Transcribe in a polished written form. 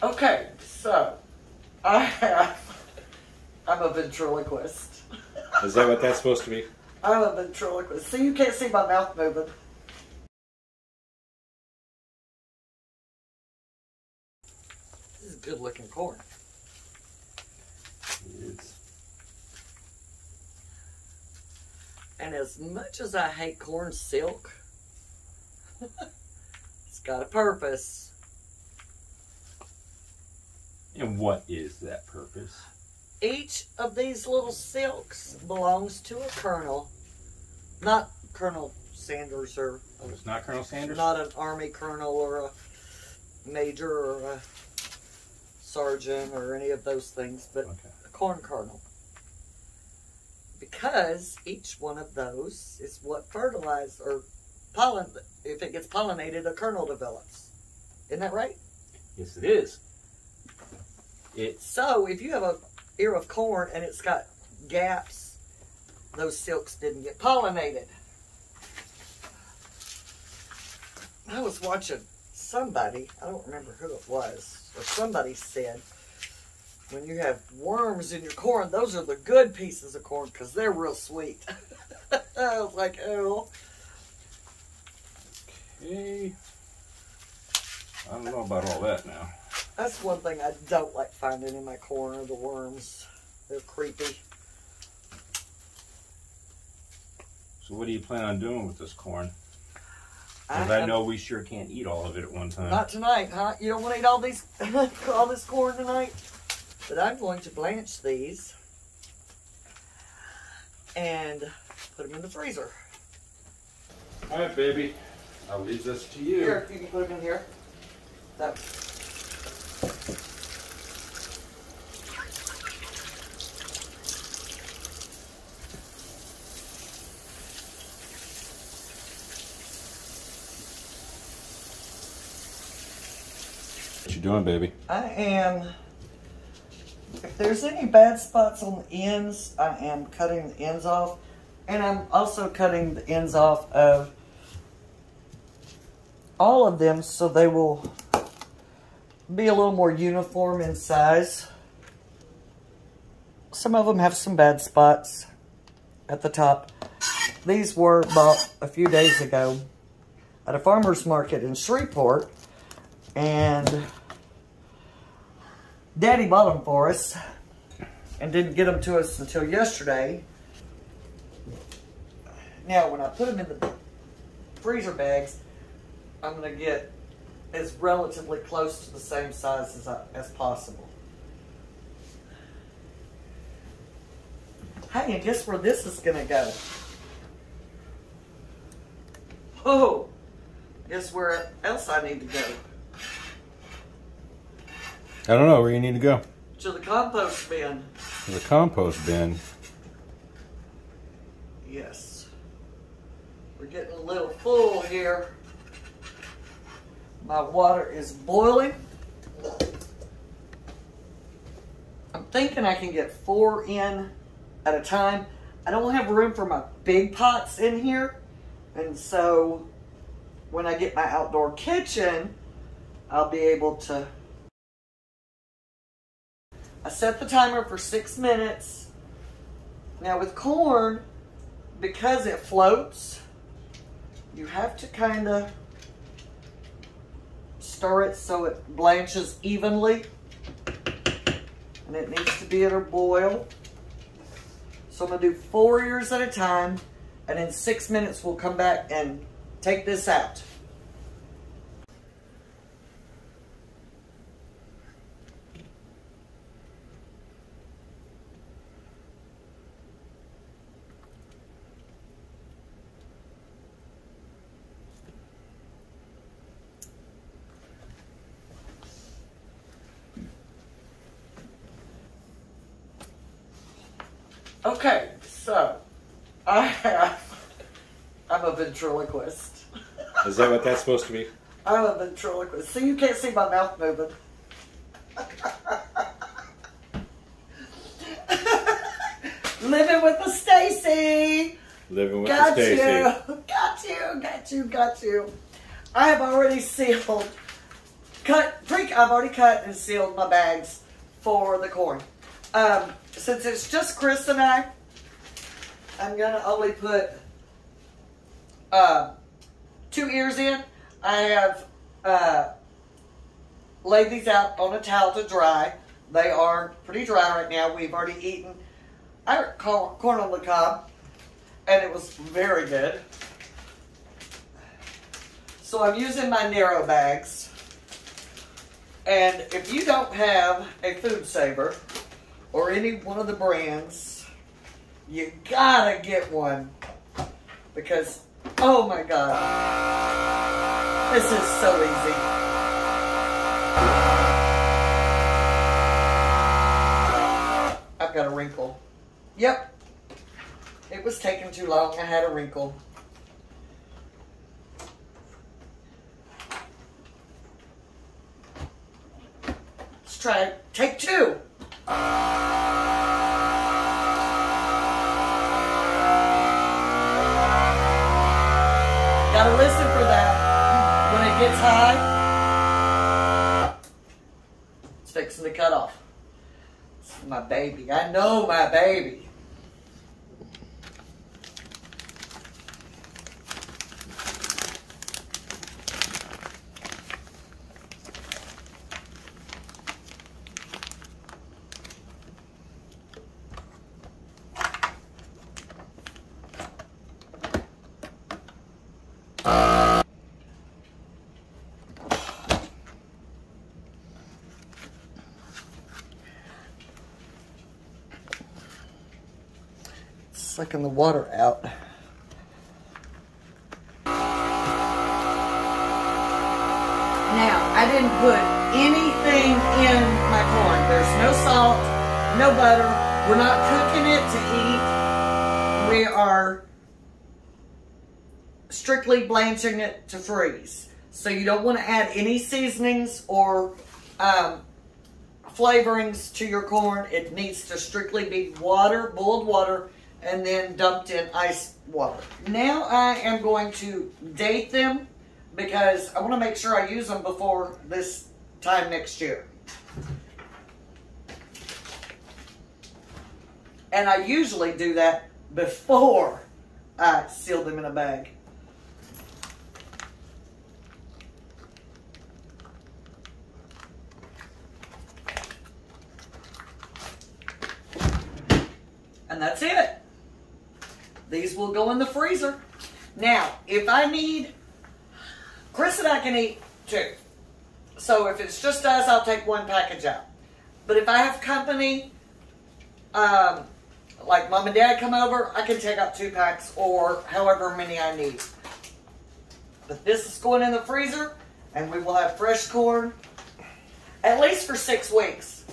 Okay, so I'm a ventriloquist. Is that what that's supposed to be? I'm a ventriloquist. See, you can't see my mouth moving. This is good looking corn. It is. And as much as I hate corn silk, it's got a purpose. And what is that purpose? Each of these little silks belongs to a colonel. Not Colonel Sanders or... It's not Colonel Sanders? Not an army colonel or a major or a sergeant or any of those things, but a corn kernel. Because each one of those is what fertilized or pollen, if it gets pollinated, a kernel develops. Isn't that right? Yes, it is. So if you have a ear of corn and it's got gaps, those silks didn't get pollinated. I was watching somebody, I don't remember who it was, or somebody said, when you have worms in your corn, those are the good pieces of corn because they're real sweet. I was like, oh. Okay. I don't know about all that now. That's one thing I don't like finding in my corn are the worms. They're creepy. So what do you plan on doing with this corn? Because I know we sure can't eat all of it at one time. Not tonight, huh? You don't want to eat all these, all this corn tonight? But I'm going to blanch these and put them in the freezer. All right, baby. I'll leave this to you. Here, you can put them in here. That. What you doing, baby? I am, if there's any bad spots on the ends, I am cutting the ends off. And I'm also cutting the ends off of all of them so they will be a little more uniform in size. Some of them have some bad spots at the top. These were bought a few days ago at a farmer's market in Shreveport. And Daddy bought them for us and didn't get them to us until yesterday. Now, when I put them in the freezer bags, I'm going to get as relatively close to the same size as possible. Hey, and guess where this is going to go? Oh, guess where else I need to go? I don't know where you need to go. To the compost bin. The compost bin. Yes. We're getting a little full here. My water is boiling. I'm thinking I can get 4 in at a time. I don't have room for my big pots in here. And so when I get my outdoor kitchen, I'll be able to. I set the timer for 6 minutes. Now with corn, because it floats, you have to kind of stir it so it blanches evenly. And it needs to be at a boil. So I'm going to do 4 ears at a time. And in 6 minutes, we'll come back and take this out. Okay, so I'm a ventriloquist. Is that what that's supposed to be? I'm a ventriloquist. See, you can't see my mouth moving. Living with the Stacy. Living with the Stacy. Got you. I have already sealed I've already cut and sealed my bags for the corn. Since it's just Chris and I'm gonna only put 2 ears in. I have laid these out on a towel to dry. They are pretty dry right now. We've already eaten our corn on the cob, and it was very good. So I'm using my narrow bags. And if you don't have a Food Saver or any one of the brands, you gotta get one. Because, oh my God, this is so easy. I've got a wrinkle. Yep. It was taking too long. I had a wrinkle. Let's try it. Take 2. Gotta listen for that. When it gets high, it's fixing to cut off. It's my baby. I know my baby. Sucking the water out. Now, I didn't put anything in my corn. There's no salt, no butter. We're not cooking it to eat. We are strictly blanching it to freeze. So you don't want to add any seasonings or flavorings to your corn. It needs to strictly be water, boiled water, and then dumped in ice water. Now I am going to date them because I want to make sure I use them before this time next year. And I usually do that before I seal them in a bag. And that's it. These will go in the freezer. Now, if I need, Chris and I can eat 2. So if it's just us, I'll take 1 package out. But if I have company, like Mom and Dad come over, I can take out 2 packs or however many I need. But this is going in the freezer, and we will have fresh corn at least for 6 weeks.